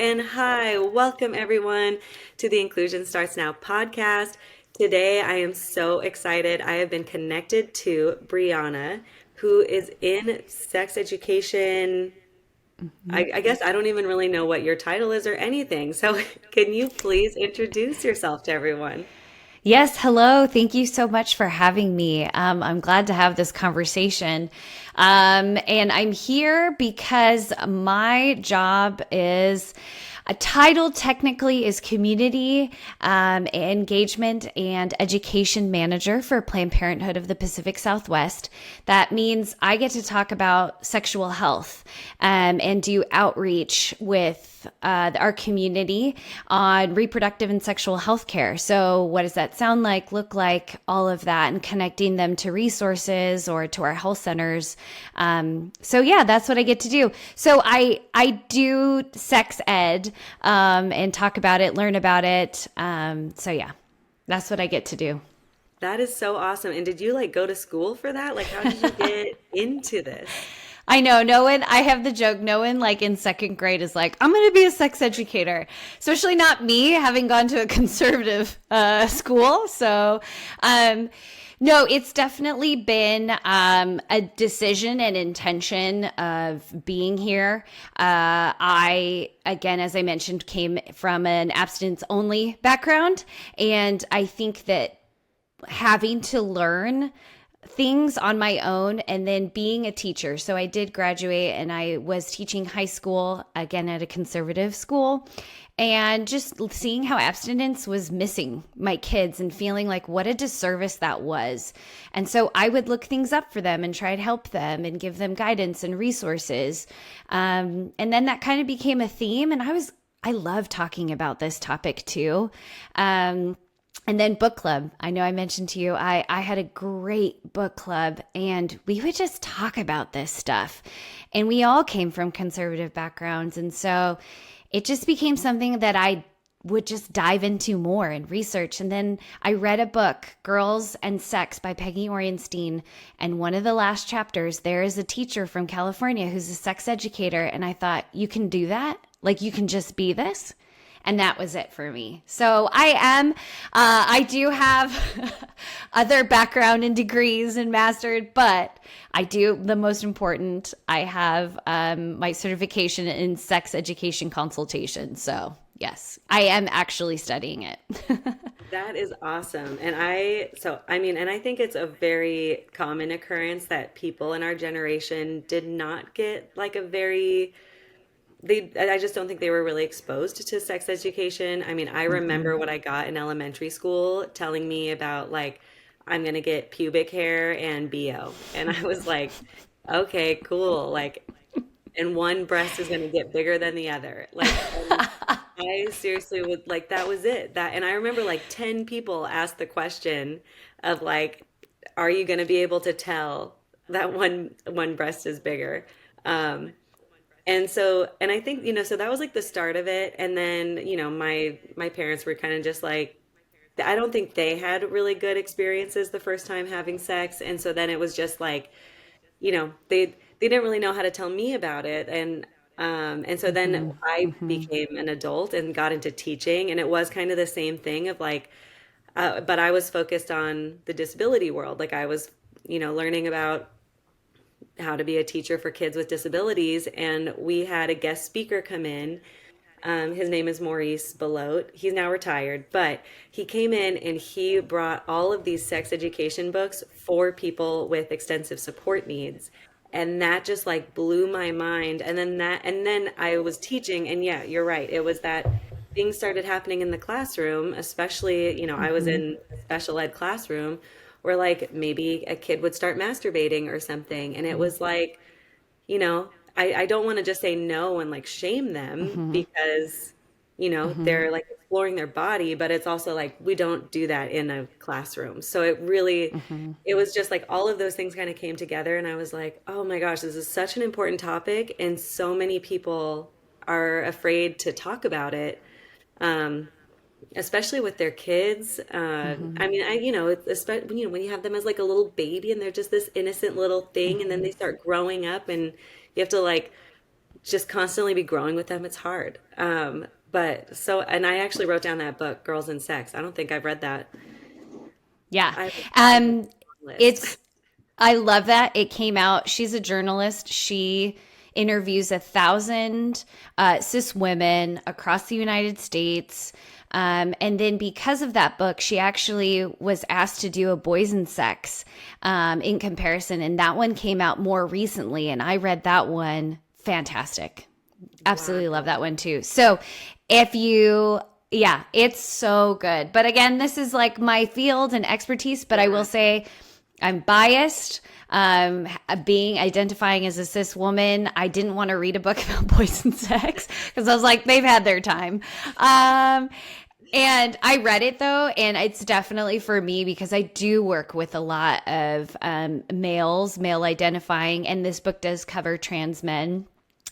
And hi, welcome everyone to the Inclusion Starts Now podcast. Today I am so excited. I have been connected to Briana, who is in sex education. I guess I don't even really know what your title is or anything. So, can you please introduce yourself to everyone? Yes, hello. Thank you so much for having me. I'm glad to have this conversation. And I'm here because my job is a title technically is community engagement and education manager for Planned Parenthood of the Pacific Southwest. That means I get to talk about sexual health and do outreach with our community on reproductive and sexual health care. So, what does that sound like, look like, all of that, and connecting them to resources or to our health centers. Yeah, that's what I get to do. So, I do sex ed and talk about it, learn about it. Yeah, that's what I get to do. That is so awesome. And did you like go to school for that? Like, how did you get into this? I know no one, I have the joke, no one like in second grade is like, I'm going to be a sex educator, especially not me having gone to a conservative school. Um, no, it's definitely been a decision and intention of being here. Again, as I mentioned, came from an abstinence only background. And I think that having to learn things on my own and then being a teacher. So I did graduate and I was teaching high school again at a conservative school and just seeing how abstinence was missing my kids and feeling like what a disservice that was. And so I would look things up for them and try to help them and give them guidance and resources. And then that kind of became a theme and I love talking about this topic too. And then book club. I know I mentioned to you, I had a great book club and we would just talk about this stuff. And we all came from conservative backgrounds. And so it just became something that I would just dive into more and research. And then I read a book, Girls and Sex by Peggy Orenstein. And one of the last chapters, there is a teacher from California who's a sex educator. And I thought, you can do that? Like you can just be this? And that was it for me. So I do have other background and degrees and mastered, but the most important, I have my certification in sex education consultation. So yes, I am actually studying it. That is awesome. And I think it's a very common occurrence that people in our generation did not get like a very, I just don't think they were really exposed to sex education. I mean, I remember what I got in elementary school telling me about like, I'm gonna get pubic hair and BO. And I was like, okay, cool. Like, and one breast is gonna get bigger than the other. Like, and I seriously would like that was it. And I remember like 10 people asked the question of like, are you going to be able to tell that one breast is bigger? And I think, so that was like the start of it. And then, my parents were kind of just like, I don't think they had really good experiences the first time having sex. And so then it was just like, they didn't really know how to tell me about it. And so then Mm-hmm. I Mm-hmm. became an adult and got into teaching, and it was kind of the same thing of like, but I was focused on the disability world. Like I was, learning about how to be a teacher for kids with disabilities, and we had a guest speaker come in. His name is Maurice Belote. He's now retired, but he came in and he brought all of these sex education books for people with extensive support needs. And that just like blew my mind. And then I was teaching, and yeah, you're right. It was that things started happening in the classroom, especially, I was Mm-hmm. in a special ed classroom where like maybe a kid would start masturbating or something. And it was like, I don't want to just say no and like shame them Mm-hmm. because, Mm-hmm. they're like exploring their body, but it's also like we don't do that in a classroom. So it really, Mm-hmm. it was just like all of those things kind of came together. And I was like, oh my gosh, this is such an important topic. And so many people are afraid to talk about it. Um, Especially with their kids. Mm-hmm. I mean, especially when you have them as like a little baby and they're just this innocent little thing, and then Mm-hmm. they start growing up, and you have to like just constantly be growing with them, it's hard. But so, and I actually wrote down that book, Girls and Sex. I don't think I've read that. Yeah. I have a Um, list. it's I love that it came out. She's a journalist. She interviews 1,000 cis women across the United States. And then because of that book, she actually was asked to do a boys and sex in comparison. And that one came out more recently. And I read that one. Fantastic. Absolutely love Wow. that one too. So if you, yeah, it's so good. But again, this is like my field and expertise, but I will Yeah. say I'm biased. Being identifying as a cis woman, I didn't want to read a book about boys and sex because I was like, they've had their time. And I read it though, and it's definitely for me because I do work with a lot of male identifying, and this book does cover trans men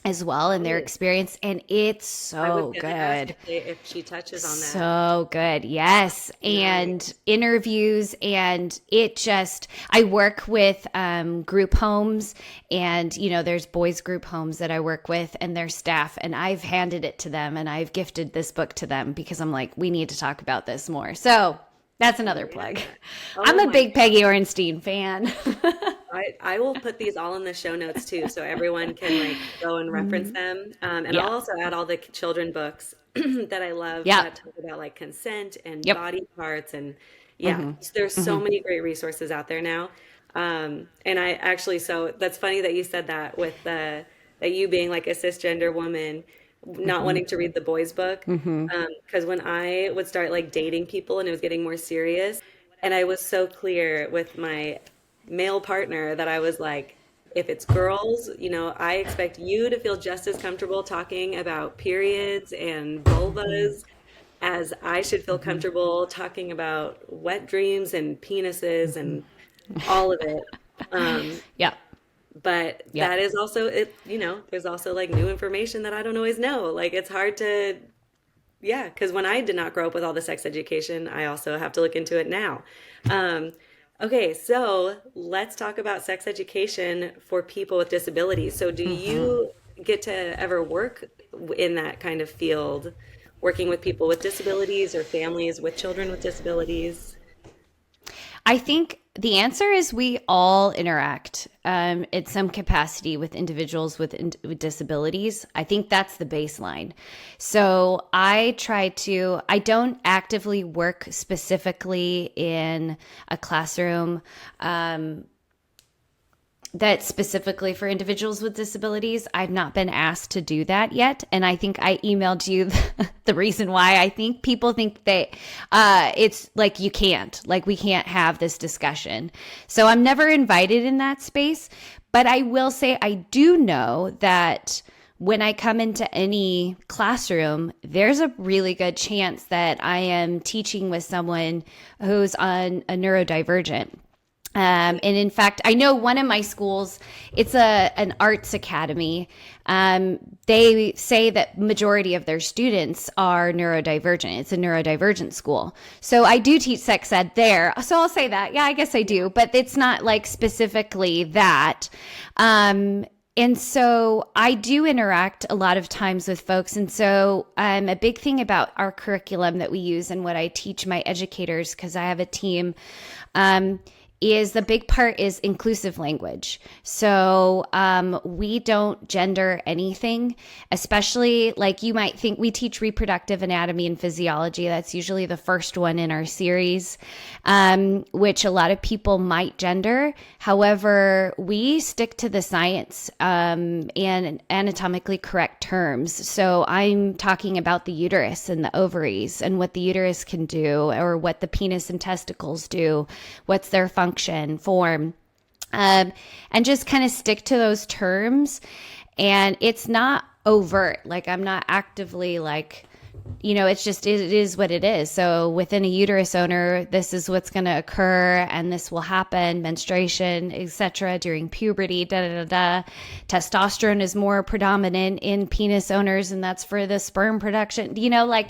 as well and their Oh, experience, and it's I was so gonna ask good. if she touches on that. So good. Yes. Nice. And interviews. And it just, I work with group homes, and, there's boys group homes that I work with and their staff. And I've handed it to them and I've gifted this book to them because I'm like, we need to talk about this more. So that's another Yeah. plug. I'm Oh a my big Peggy Orenstein fan. I will put these all in the show notes too, so everyone can like go and reference them. And I'll Yeah. also add all the children books that I love Yeah. that talk about like consent and Yep. body parts, and yeah, there's so many great resources out there now. And I actually, so that's funny that you said that with that you being like a cisgender woman, not wanting to read the boys book. Because when I would start like dating people and it was getting more serious, and I was so clear with my male partner that I was like, if it's girls, I expect you to feel just as comfortable talking about periods and vulvas as I should feel comfortable talking about wet dreams and penises and all of it. Um, Yep. but Yep. that is also it, there's also like new information that I don't always know. Like it's hard to, yeah, because when I did not grow up with all the sex education, I also have to look into it now. Um, okay, so let's talk about sex education for people with disabilities. So, do you get to ever work in that kind of field, working with people with disabilities or families with children with disabilities? I think the answer is we all interact at some capacity with individuals with disabilities. I think that's the baseline. So I don't actively work specifically in a classroom. That's specifically for individuals with disabilities. I've not been asked to do that yet. And I think I emailed you the reason why. I think people think that it's like you can't, like we can't have this discussion. So I'm never invited in that space. But I will say I do know that when I come into any classroom, there's a really good chance that I am teaching with someone who's on a neurodivergent. And in fact, I know one of my schools, it's an arts academy. They say that majority of their students are neurodivergent. It's a neurodivergent school. So I do teach sex ed there. So I'll say that. Yeah, I guess I do, but it's not like specifically that. And so I do interact a lot of times with folks. And so a big thing about our curriculum that we use and what I teach my educators, because I have a team, is the big part is inclusive language. So we don't gender anything, especially like you might think we teach reproductive anatomy and physiology. That's usually the first one in our series, which a lot of people might gender. However, we stick to the science and anatomically correct terms. So I'm talking about the uterus and the ovaries and what the uterus can do, or what the penis and testicles do, what's their function, form, and just kind of stick to those terms. And it's not overt. Like I'm not actively like, it's just, it is what it is. So within a uterus owner, this is what's going to occur and this will happen, menstruation, etc. during puberty, Testosterone is more predominant in penis owners, and that's for the sperm production, Yeah.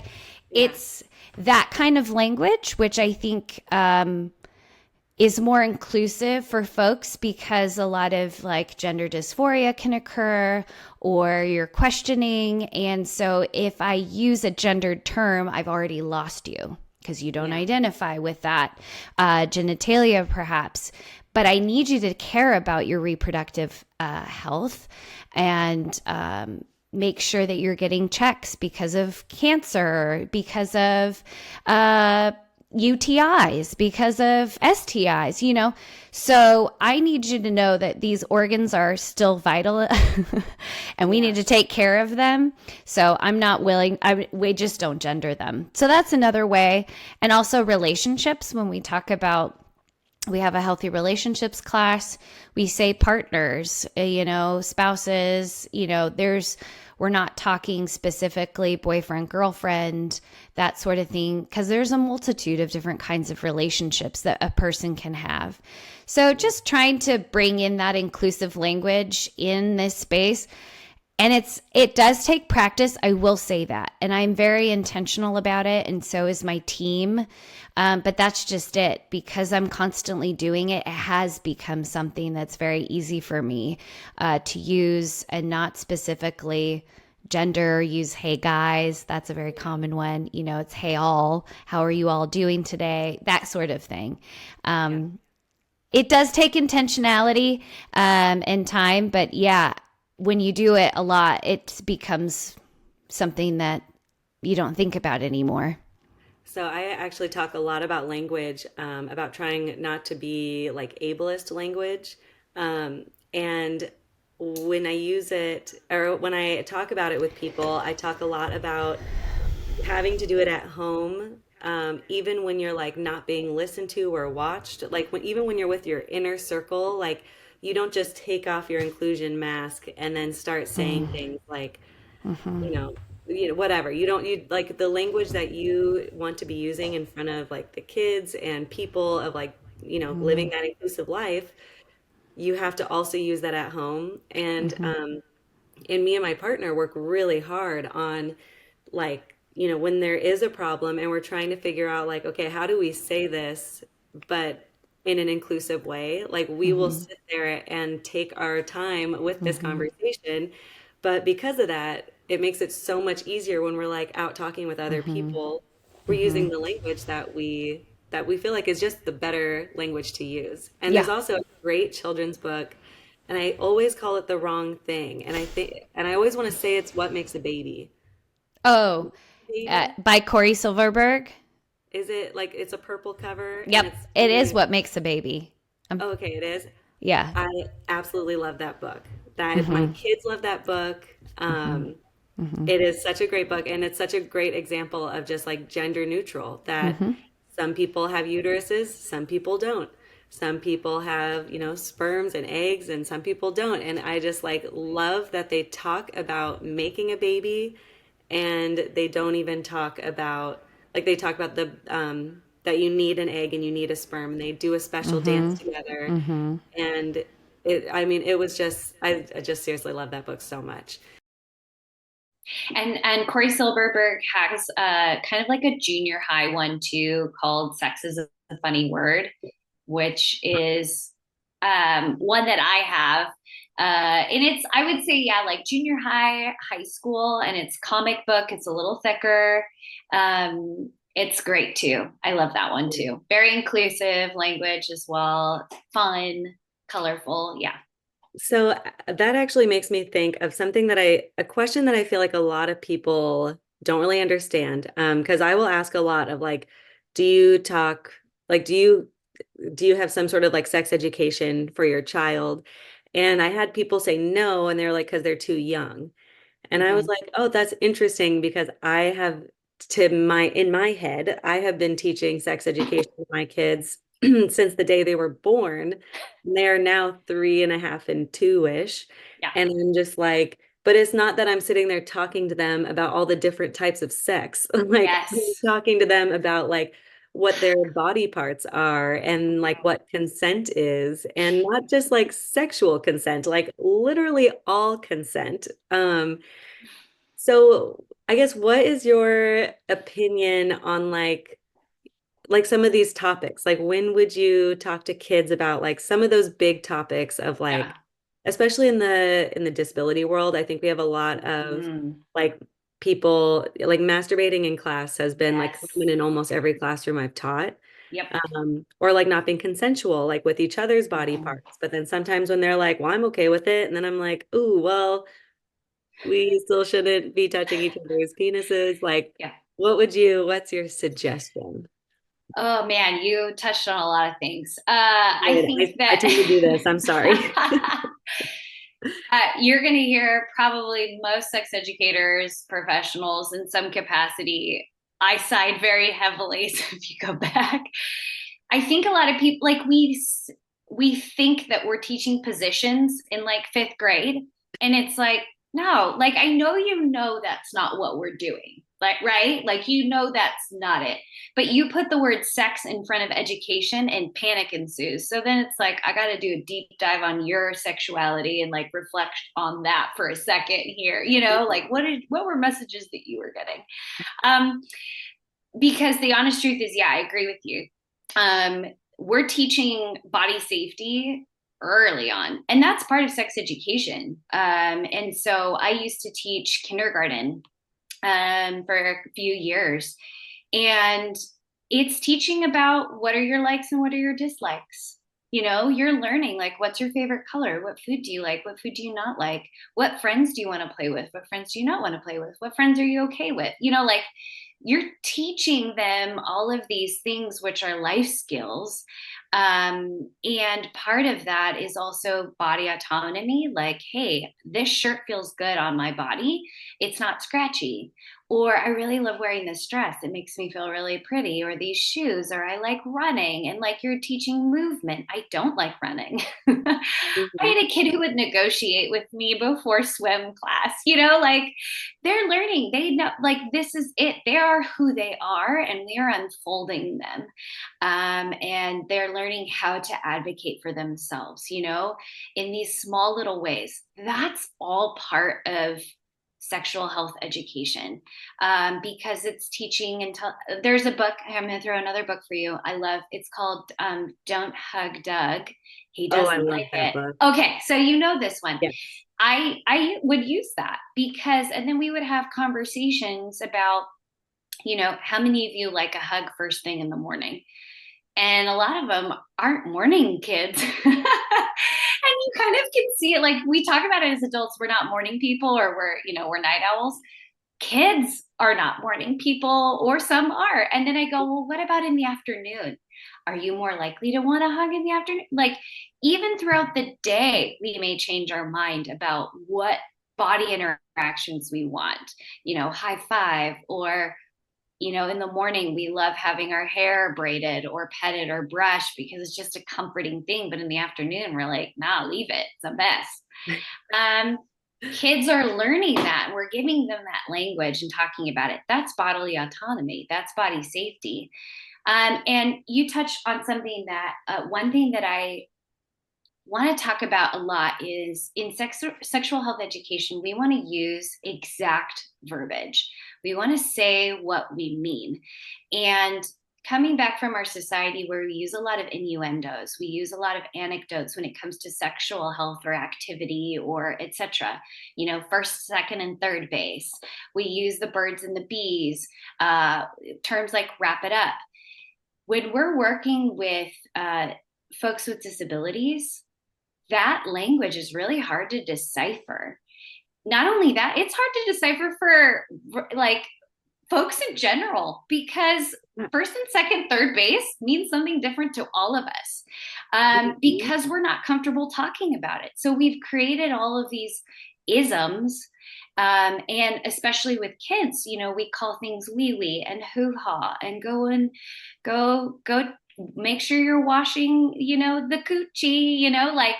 it's that kind of language, which I think, is more inclusive for folks because a lot of like gender dysphoria can occur or you're questioning. And so if I use a gendered term, I've already lost you because you don't Yeah. identify with that genitalia, perhaps. But I need you to care about your reproductive health and make sure that you're getting checks because of cancer, because of UTIs, because of STIs, you know. So I need you to know that these organs are still vital and we Yeah. need to take care of them. So I'm not willing, we just don't gender them. So that's another way. And also relationships, when we talk about we have a healthy relationships class, we say partners, you know, spouses, you know, we're not talking specifically boyfriend, girlfriend, that sort of thing, because there's a multitude of different kinds of relationships that a person can have. So just trying to bring in that inclusive language in this space. And it does take practice, I will say that. And I'm very intentional about it, and so is my team. But that's just it. Because I'm constantly doing it, it has become something that's very easy for me to use, and not specifically gender. Use hey guys, that's a very common one. You know, it's hey all, how are you all doing today? That sort of thing. Yeah. It does take intentionality and time, but yeah, when you do it a lot, it becomes something that you don't think about anymore. So I actually talk a lot about language, about trying not to be like ableist language. And when I use it, or when I talk about it with people, I talk a lot about having to do it at home, even when you're like not being listened to or watched. Like even when you're with your inner circle, like you don't just take off your inclusion mask and then start saying things like, you know, whatever. You don't, you like the language that you want to be using in front of like the kids and people of like, living that inclusive life. You have to also use that at home. And me and my partner work really hard on like, when there is a problem and we're trying to figure out like, okay, how do we say this, but in an inclusive way? Like we will sit there and take our time with this conversation. But because of that, it makes it so much easier when we're like out talking with other people. We're using the language that we feel like is just the better language to use. And Yeah. there's also a great children's book, and I always call it The Wrong Thing. And I always want to say it's What Makes a Baby. Oh, Baby? by Cory Silverberg. Is it like it's a purple cover and Yep, it's it is only, what makes a baby. oh, okay, it is. Yeah. I absolutely love that book. That my kids love that book. It is such a great book, and it's such a great example of just like gender neutral, that some people have uteruses, some people don't. Some people have, sperms and eggs, and some people don't. And I just like love that they talk about making a baby, and they don't even talk about, like, they talk about the that you need an egg and you need a sperm, and they do a special dance together. And I mean, it was just, I just seriously love that book so much. And Cory Silverberg has kind of like a junior high one too called "Sex is a Funny Word," which is one that I have. And it's, I would say, yeah, like junior high, high school, and it's comic book. It's a little thicker. It's great too. I love that one too. Very inclusive language as well. Fun, colorful. Yeah. So that actually makes me think of something a question that I feel like a lot of people don't really understand. Because I will ask a lot of like, do you talk, like, do you have some sort of like sex education for your child? And I had people say no, and they're like, because they're too young. And I was Mm-hmm. like, oh, that's interesting because in my head, I have been teaching sex education to my kids since the day they were born. And they are now 3.5 and 2-ish. Yeah. And I'm just like, but it's not that I'm sitting there talking to them about all the different types of sex. Like I'm Yes. talking to them about like what their body parts are and like what consent is, and not just like sexual consent, like literally all consent. So I guess what is your opinion on like like some of these topics? Like when would you talk to kids about like some of those big topics of Yeah. like, especially in the disability world, I think we have a lot of Mm, like people like masturbating in class has been like yes. common in almost every classroom I've taught. Yep. Or like not being consensual, like with each other's body Mhm. parts. But then sometimes when they're like, well, I'm okay with it. And then I'm like, ooh, well, we still shouldn't be touching each other's penises. Like, Yeah. what's your suggestion? Oh man, you touched on a lot of things. I Good. think I tend to do this. I'm sorry. that you're going to hear probably most sex educators, professionals in some capacity. I side very heavily. So if you go back, I think a lot of people like we think that we're teaching positions in like fifth grade, and it's like no, like I know you know that's not what we're doing, like right, like you know that's not it, but you put the word sex in front of education and panic ensues. So then it's like I got to do a deep dive on your sexuality and like reflect on that for a second here, like what were messages that you were getting? Um, because the honest truth is, yeah, I agree with you. Um, we're teaching body safety early on, and that's part of sex education. And so I used to teach kindergarten for a few years, and it's teaching about what are your likes and what are your dislikes. You're learning like what's your favorite color, what food do you like, what food do you not like, what friends do you want to play with, what friends do you not want to play with, what friends are you okay with, like you're teaching them all of these things, which are life skills. And part of that is also body autonomy. Like, hey, this shirt feels good on my body. It's not scratchy. Or I really love wearing this dress. It makes me feel really pretty. Or these shoes. Or I like running. And like you're teaching movement. I don't like running. I Mhm. had a kid who would negotiate with me before swim class, like they're learning. They know, like, this is it. They are who they are, and we are unfolding them. And they're learning how to advocate for themselves, in these small little ways. That's all part of sexual health education, because it's teaching until there's a book. I'm going to throw another book for you. I love it's called Don't Hug Doug. He Oh, I doesn't love like that it. book. Okay, so you know this one. Yeah. I would use that because, and then we would have conversations about, how many of you like a hug first thing in the morning? And a lot of them aren't morning kids. And you kind of can see it. Like we talk about it as adults, we're not morning people, or we're night owls. Kids are not morning people, or some are. And then I go, well, what about in the afternoon? Are you more likely to want to hug in the afternoon? Like, even throughout the day, we may change our mind about what body interactions we want, high five, or, in the morning, we love having our hair braided or petted or brushed because it's just a comforting thing. But in the afternoon, we're like, nah, leave it. It's a mess. Um, Kids are learning that. We're giving them that language and talking about it. That's bodily autonomy. That's body safety. And you touched on something that one thing that I want to talk about a lot is in sexual health education, we want to use exact verbiage. We want to say what we mean. And coming back from our society where we use a lot of innuendos, we use a lot of anecdotes when it comes to sexual health or activity or etc. First, second, and third base. We use the birds and the bees, terms like wrap it up. When we're working with folks with disabilities, that language is really hard to decipher. Not only that, it's hard to decipher for like folks in general because first and second, third base means something different to all of us, Mhm. because we're not comfortable talking about it. So we've created all of these isms. And especially with kids, we call things wee wee and hoo ha and go make sure you're washing, the coochie, like,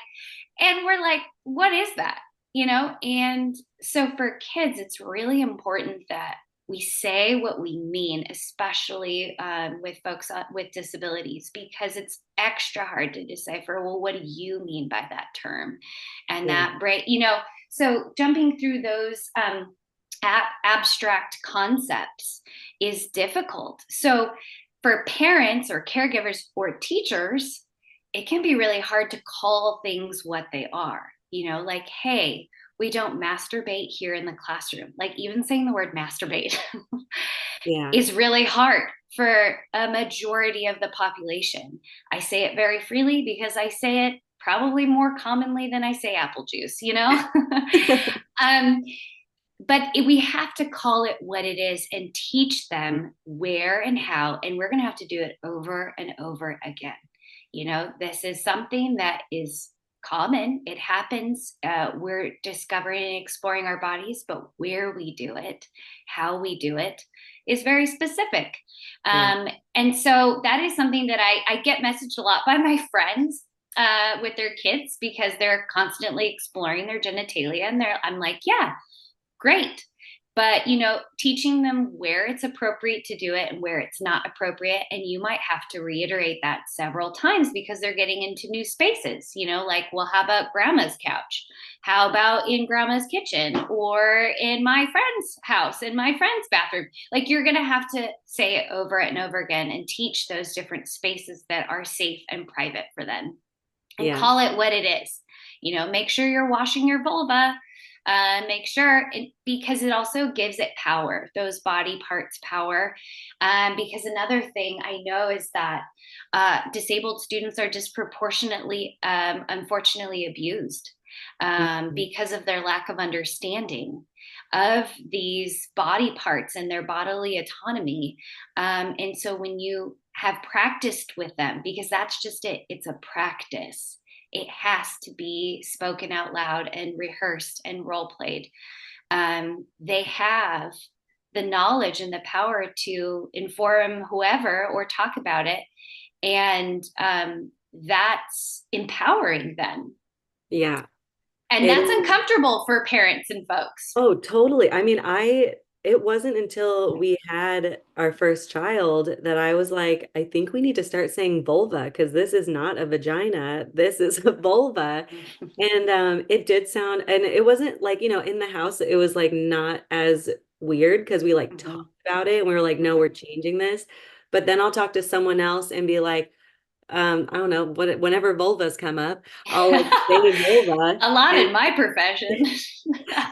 and we're like, what is that? And so for kids, it's really important that we say what we mean, especially with folks with disabilities, because it's extra hard to decipher. Well, what do you mean by that term? And Yeah. that break, so jumping through those abstract concepts is difficult. So for parents or caregivers or teachers, it can be really hard to call things what they are. Like, hey, we don't masturbate here in the classroom. Like, even saying the word masturbate Yeah. is really hard for a majority of the population. I say it very freely because I say it probably more commonly than I say apple juice. um, but we have to call it what it is and teach them where and how, and we're going to have to do it over and over again. This is something that is common. It happens. We're discovering and exploring our bodies, but where we do it, how we do it, is very specific. Yeah. And so that is something that I get messaged a lot by my friends with their kids, because they're constantly exploring their genitalia, and I'm like, yeah, great. But, teaching them where it's appropriate to do it and where it's not appropriate. And you might have to reiterate that several times because they're getting into new spaces, like, well, how about grandma's couch? How about in grandma's kitchen, or in my friend's house, in my friend's bathroom? Like, you're going to have to say it over and over again and teach those different spaces that are safe and private for them, and Yeah. call it what it is. Make sure you're washing your vulva. Make sure, because it also gives it power, those body parts power. Because another thing I know is that disabled students are disproportionately, unfortunately, abused Mhm. because of their lack of understanding of these body parts and their bodily autonomy. And so when you have practiced with them, because that's just it, it's a practice. It has to be spoken out loud and rehearsed and role played. They have the knowledge and the power to inform whoever or talk about it. And that's empowering them. Yeah. And It that's is. uncomfortable for parents and folks. Oh, totally. I mean, it wasn't until we had our first child that I was like, I think we need to start saying vulva because this is not a vagina. This is a vulva. And it did sound, and it wasn't like, in the house, it was like not as weird because we like Mm-hmm. talked about it and we were like, no, we're changing this. But then I'll talk to someone else and be like, I don't know, whenever vulvas come up, I'll like say vulva. A lot in my profession.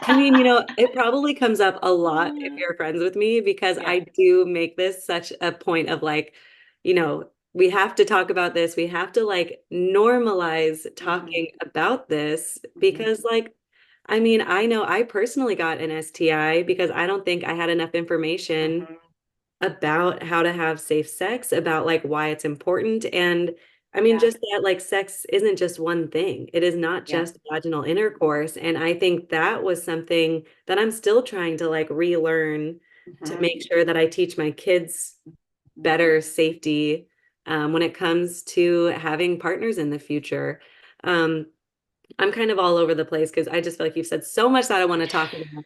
I mean, it probably comes up a lot if you're friends with me because Yeah. I do make this such a point of like, we have to talk about this. We have to like normalize Mm-hmm. talking about this Mm-hmm. because like, I mean, I know I personally got an STI because I don't think I had enough information Mm-hmm. about how to have safe sex, about like why it's important. And I mean, Yeah. just that like sex isn't just one thing. It is not Yeah. just vaginal intercourse. And I think that was something that I'm still trying to like relearn to Mm-hmm. make sure that I teach my kids better safety when it comes to having partners in the future. Um, I'm kind of all over the place because I just feel like you've said so much that I want to talk about.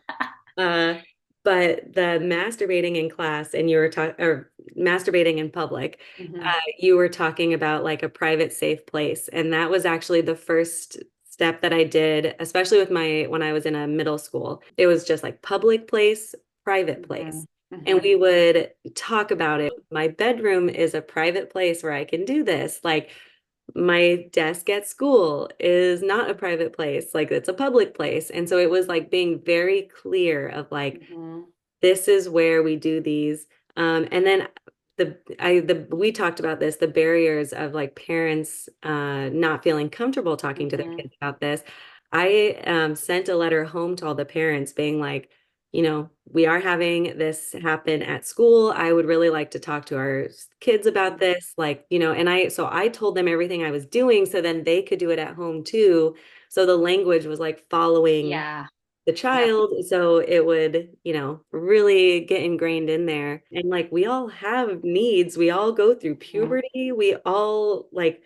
Uh, but the masturbating in class and you were talking or masturbating in public, Mm-hmm. you were talking about like a private safe place. And that was actually the first step that I did, especially with when I was in a middle school. It was just like public place, private Mm-hmm. place. And Mm-hmm. we would talk about it. My bedroom is a private place where I can do this. Like my desk at school is not a private place, like it's a public place. And so it was like being very clear of like, Mm-hmm. this is where we do these. And then we talked about this, the barriers of like parents not feeling comfortable talking to their Mm-hmm. kids about this. I sent a letter home to all the parents being like, we are having this happen at school. I would really like to talk to our kids about this. Like, and so I told them everything I was doing so then they could do it at home too. So the language was like following Yeah. the Yep. child. So it would, really get ingrained in there. And like we all have needs. We all go through Mm-hmm. puberty. We all like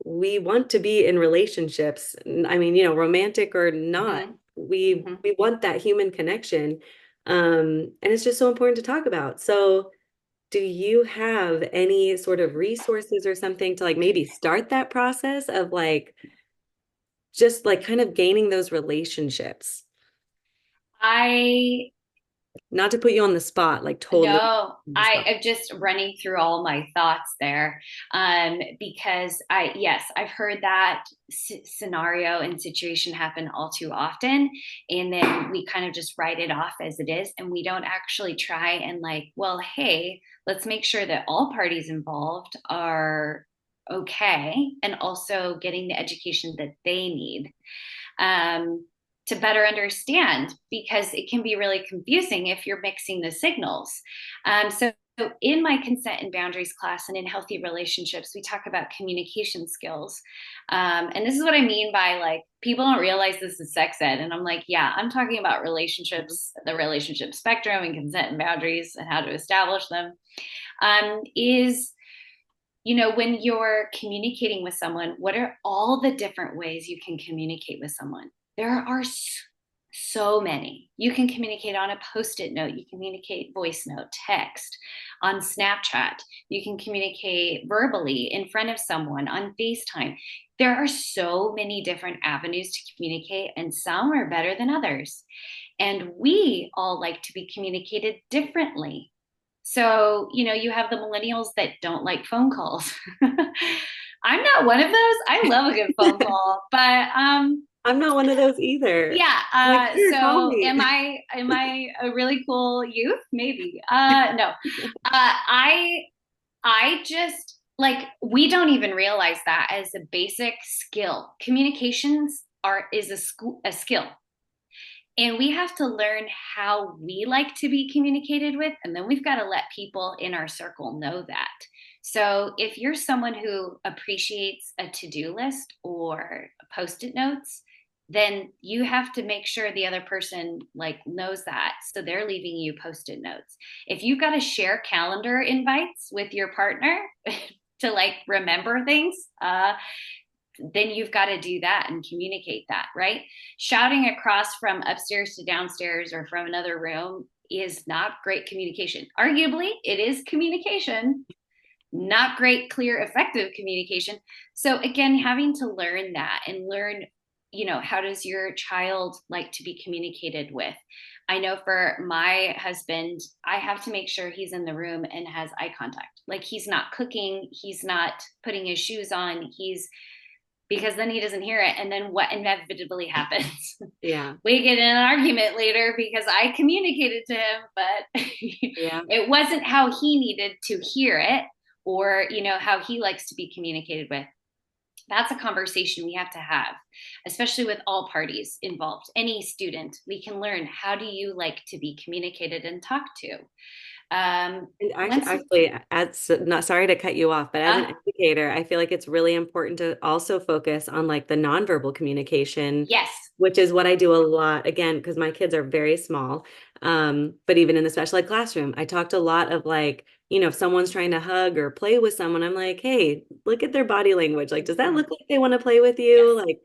we want to be in relationships. I mean, romantic or not. Mm-hmm. We Mm-hmm. we want that human connection. And it's just so important to talk about. So do you have any sort of resources or something to like maybe start that process of like just like kind of gaining those relationships? I Not to put you on the spot, like totally No, on the I spot. am just running through all my thoughts there, because yes, I've heard that scenario and situation happen all too often. And then we kind of just write it off as it is. And we don't actually try and like, well, hey, let's make sure that all parties involved are okay and also getting the education that they need. Um, to better understand, because it can be really confusing if you're mixing the signals. So in my consent and boundaries class and in healthy relationships, we talk about communication skills. And this is what I mean by like, people don't realize this is sex ed. And I'm like, yeah, I'm talking about relationships, the relationship spectrum and consent and boundaries and how to establish them. Is when you're communicating with someone, what are all the different ways you can communicate with someone? There are so many. You can communicate on a post-it note, you communicate voice note, text, on Snapchat, you can communicate verbally in front of someone on FaceTime. There are so many different avenues to communicate, and some are better than others. And we all like to be communicated differently. So, you have the millennials that don't like phone calls. I'm not one of those. I love a good phone call, but I'm not one of those either. yeah. Like, sure, call So me. am I a really cool youth? Maybe. No. I just like, we don't even realize that as a basic skill. Communications is a skill. And we have to learn how we like to be communicated with. And then we've got to let people in our circle know that. So if you're someone who appreciates a to-do list or post-it notes, then you have to make sure the other person like knows that. So they're leaving you post-it notes. If you've got to share calendar invites with your partner to like remember things, then you've got to do that and communicate that, right? Shouting across from upstairs to downstairs or from another room is not great communication. Arguably, it is communication, not great, clear, effective communication. So again, having to learn that and learn, how does your child like to be communicated with? I know for my husband, I have to make sure he's in the room and has eye contact. Like he's not cooking, he's not putting his shoes on, because then he doesn't hear it. And then what inevitably happens? Yeah. We get in an argument later because I communicated to him, but Yeah. it wasn't how he needed to hear it, or, how he likes to be communicated with. That's a conversation we have to have, especially with all parties involved. Any student, we can learn, how do you like to be communicated and talked to? And Once, actually, as not sorry to cut you off, but as an uh, educator, I feel like it's really important to also focus on like the nonverbal communication, yes, which is what I do a lot again, because my kids are very small. But even in the special ed classroom, I talked a lot of like, if someone's trying to hug or play with someone, I'm like, hey, look at their body language. Like, does that mm-hmm. look like they want to play with you? Yes, Like,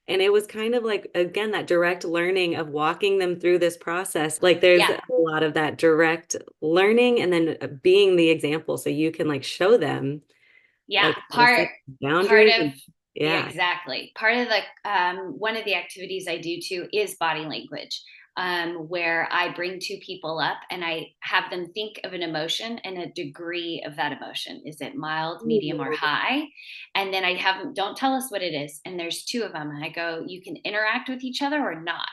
and it was kind of like, again, that direct learning of walking them through this process. Like, there's yeah, a lot of that direct learning and then being the example so you can like show them yeah. like how to Part set part boundaries of and Yeah, yeah. exactly. Part of the one of the activities I do too is body language, where I bring two people up and I have them think of an emotion and a degree of that emotion. Is it mild, medium, or Ooh. high? And then I have them, don't tell us what it is. And there's two of them, and I go, you can interact with each other or not.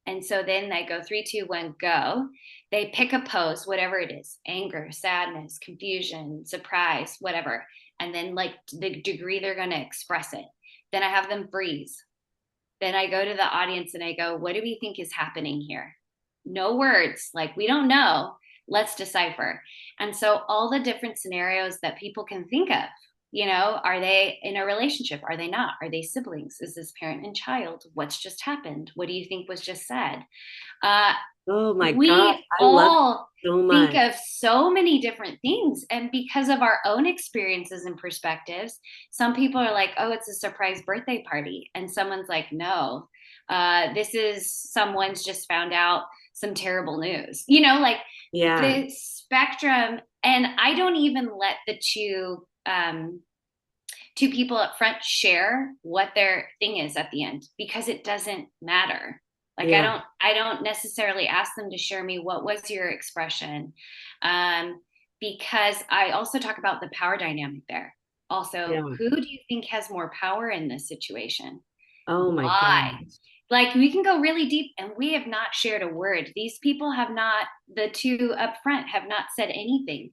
And so then I go 3, 2, 1, go. They pick a pose, whatever it is: anger, sadness, confusion, surprise, whatever. And then like the degree they're going to express it. Then I have them freeze. Then I go to the audience and I go, what do we think is happening here? No words, like we don't know. Let's decipher. And so all the different scenarios that people can think of, are they in a relationship? Are they not? Are they siblings? Is this parent and child? What's just happened? What do you think was just said? Uh, Oh my gosh, we I love it all so think much. of so many different things. And because of our own experiences and perspectives, some people are like, oh, it's a surprise birthday party. And someone's like, no, this is someone's just found out some terrible news. Like Yeah. the spectrum. And I don't even let the two people up front share what their thing is at the end, because it doesn't matter. Like Yeah. I don't necessarily ask them to share me what was your expression. Um, because I also talk about the power dynamic there. Also, Yeah. who do you think has more power in this situation? Oh my Why? gosh. Like we can go really deep and we have not shared a word. These people have not, the two up front have not said anything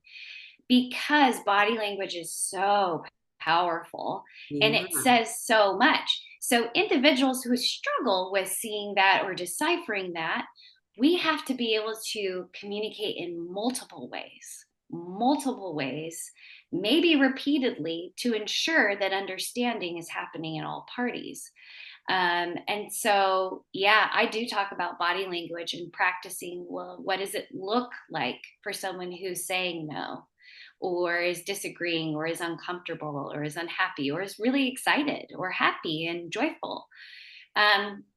because body language is so powerful and Yeah. it says so much. So, individuals who struggle with seeing that or deciphering that, we have to be able to communicate in multiple ways, maybe repeatedly to ensure that understanding is happening in all parties. And so, yeah, I do talk about body language and practicing. Well, what does it look like for someone who's saying no, or is disagreeing, or is uncomfortable, or is unhappy, or is really excited, or happy and joyful?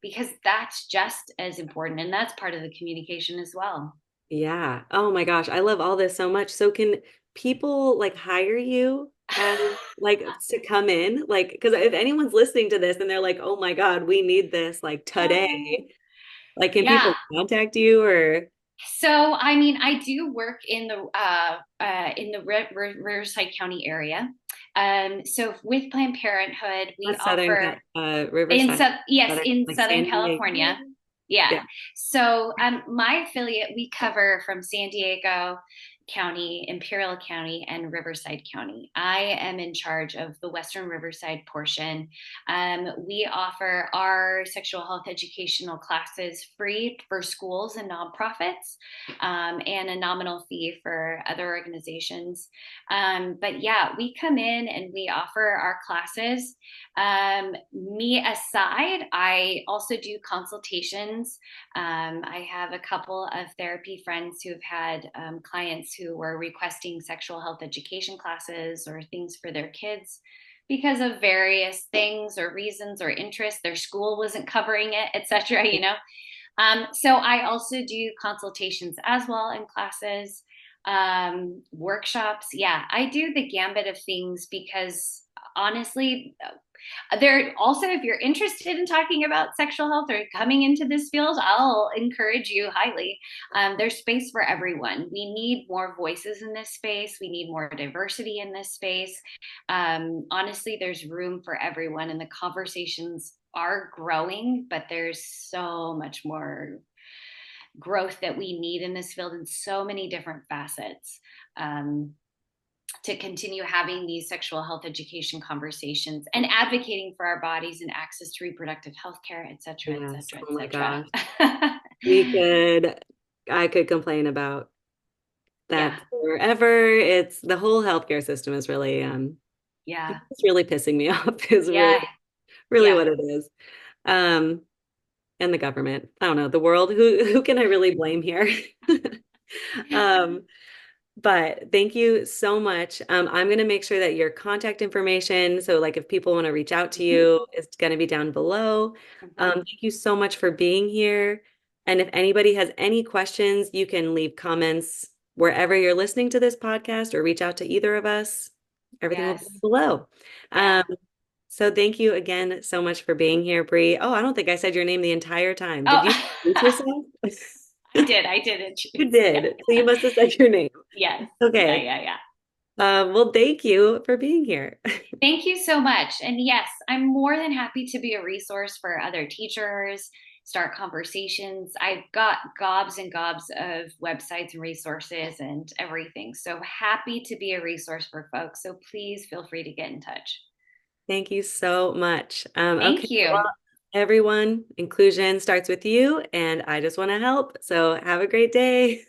Because that's just as important, and that's part of the communication as well. Yeah. Oh my gosh. I love all this so much. So can people like hire you as like to come in? Like, because if anyone's listening to this and they're like, oh my God, we need this like today, like can Yeah. people contact you or So, I mean, I do work in the Riverside County area. So with Planned Parenthood, we not offer Riverside, yes, Southern, in like Southern San Diego? California. Yeah. Yeah. So my affiliate, we cover from San Diego County, Imperial County, and Riverside County. I am in charge of the Western Riverside portion. We offer our sexual health educational classes free for schools and nonprofits, and a nominal fee for other organizations. But yeah, we come in and we offer our classes. Me aside, I also do consultations. I have a couple of therapy friends who've had clients who were requesting sexual health education classes or things for their kids because of various things or reasons or interests. Their school wasn't covering it, etc. So I also do consultations as well in classes, workshops. Yeah, I do the gambit of things because honestly, there also, if you're interested in talking about sexual health or coming into this field, I'll encourage you highly. There's space for everyone. We need more voices in this space. We need more diversity in this space. Honestly, there's room for everyone, and the conversations are growing, but there's so much more growth that we need in this field in so many different facets. Um, to continue having these sexual health education conversations and advocating for our bodies and access to reproductive health care, et cetera, et Yes. cetera, Oh my et gosh. cetera. We could, I could complain about Yeah, that forever. It's the whole healthcare system is really, yeah, it's really pissing me off is yeah, really yeah. what it is. Um, and the government. I don't know, the world. Who can I really blame here? Um, but thank you so much. I'm going to make sure that your contact information, so like if people want to reach out to Mm-hmm, you, is going to be down below. mm-hmm. Thank you so much for being here. And if anybody has any questions, you can leave comments wherever you're listening to this podcast or reach out to either of us. Everything will be Yes, below. yeah. Um, so thank you again so much for being here, Brie. Oh, I don't think I said your name the entire time. Oh, Did you introduce yourself? I did You introduce. Yeah, did. So you must have said your name. yes, yeah, Okay. yeah, yeah. Well, thank you for being here. Thank you so much. And yes, I'm more than happy to be a resource for other teachers, start conversations. I've got gobs and gobs of websites and resources and everything. So happy to be a resource for folks. So please feel free to get in touch. Thank you so much. Okay, Thank you. well, everyone, inclusion starts with you, and I just want to help. So have a great day.